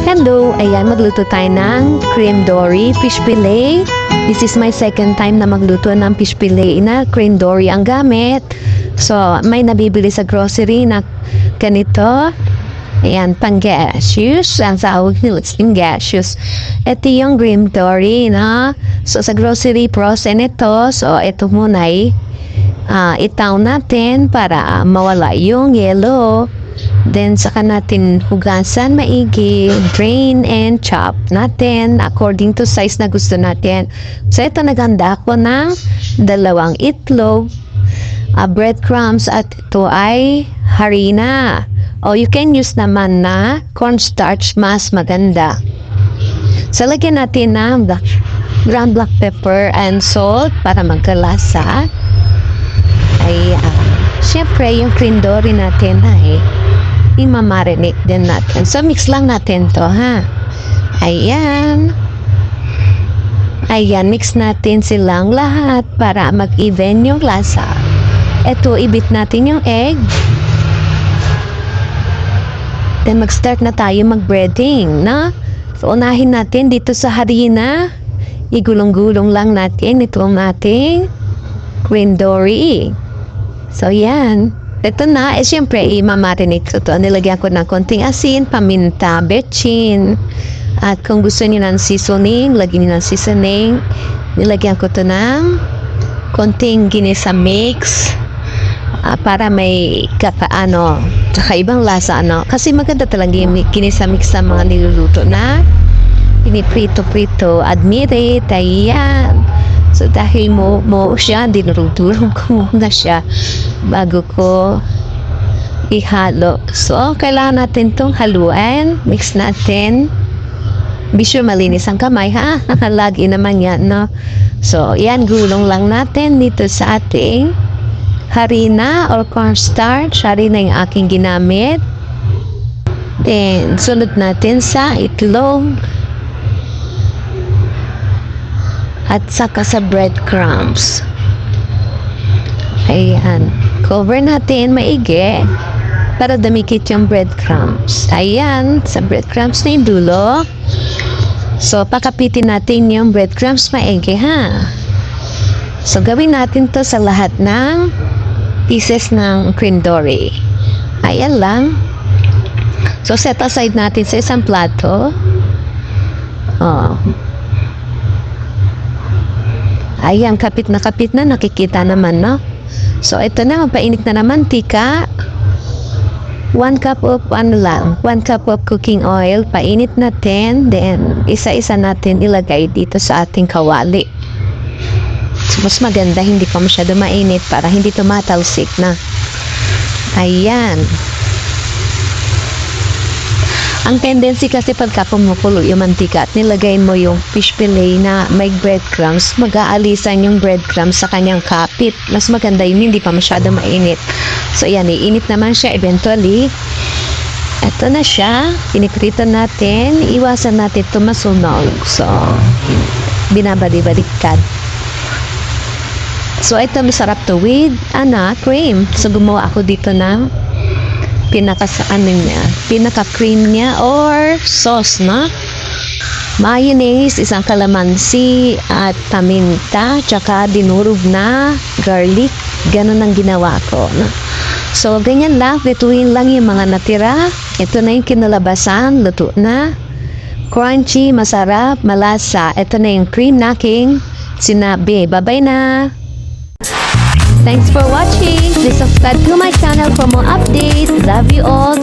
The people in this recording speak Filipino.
Hello! Ayan, magluto tayo ng cream dory fish fillet. This is my second time na magluto ng fish fillet na cream dory ang gamit. So, may nabibili sa grocery na ganito. Ayan, pang-gaseous. Ang tawag nila yung gaseous. Ito yung cream dory na. So, sa grocery frozen ito. So, ito muna ay itaw natin para mawala yung yellow. Then, saka natin hugasan maigi, drain and chop natin according to size na gusto natin. So, ito naganda ko ng 2 itlog, breadcrumbs at ito ay harina. O you can use naman na cornstarch, mas maganda. So, lagyan natin ng ground black pepper and salt para magkalasa. Ay, syempre yung cream dory natin ay imamarinate din natin. So, mix lang natin to, ha? Ayan. Ayan, mix natin silang lahat para mag-even yung lasa. Ito, ibit natin yung egg. Then, mag-start na tayo mag-breading, na? So, unahin natin dito sa harina. Igulong-gulong lang natin itong ating cream dory. So, yan. Ito na, siyempre, imamarinate ko ito. Nilagyan ko ng konting asin, paminta, betchin. At kung gusto niyo ng seasoning, lagyan niyo ng seasoning. Nilagyan ko ito ng konting ginisa mix. Para may tsaka ibang lasa, Kasi maganda talaga yung ginisa mix sa mga niluluto na piniprito-prito. Admire, ayan. So, dahil mo siya, dinurudurong ko muna siya bago ko ihalo. So, kailangan natin itong haluan. Mix natin. Be sure malinis ang kamay, ha? Lagi naman yan, no? So, yan, gulong lang natin dito sa ating harina or cornstarch. Harina yung aking ginamit. Then, sunod natin sa itlog. At saka sa breadcrumbs. Ayan. Cover natin maigi para dumikit yung breadcrumbs. Ayan. Sa breadcrumbs na yung dulo. So, pakapitin natin yung breadcrumbs maigi, ha? So, gawin natin to sa lahat ng pieces ng cream dory. Ayan lang. So, set aside natin sa isang plato. Ayan, kapit na nakikita naman, no? So, ito na, painit na naman, tika. 1 cup of cooking oil, painit natin, then isa-isa natin ilagay dito sa ating kawali. So, mas maganda, hindi pa masyado mainit para hindi tumatalsik na. Ayan. Ang tendency kasi pagka pumukulo yung mantika at nilagay mo yung fish fillet na may breadcrumbs, mag-aalisan yung breadcrumbs sa kanyang kapit. Mas maganda yun, hindi pa masyado mainit. So, yan, iinit naman siya eventually. Ito na siya. Piniprito natin. Iwasan natin ito masunog. So, binabali-baliktad. So, ito masarap to with, cream. So, gumawa ako dito ng pinaka-cream niya or sauce, na mayonnaise, isang kalamansi at paminta, tsaka dinurog na garlic. Ganun ang ginawa ko, no? So, ganyan lang, lutuin lang yung mga natira. Ito na yung kinalabasan, luto na, crunchy, masarap, malasa. Ito na yung cream na aking sinabi. Bye-bye na. Thanks for watching. Please subscribe to my channel for more updates. Love you all.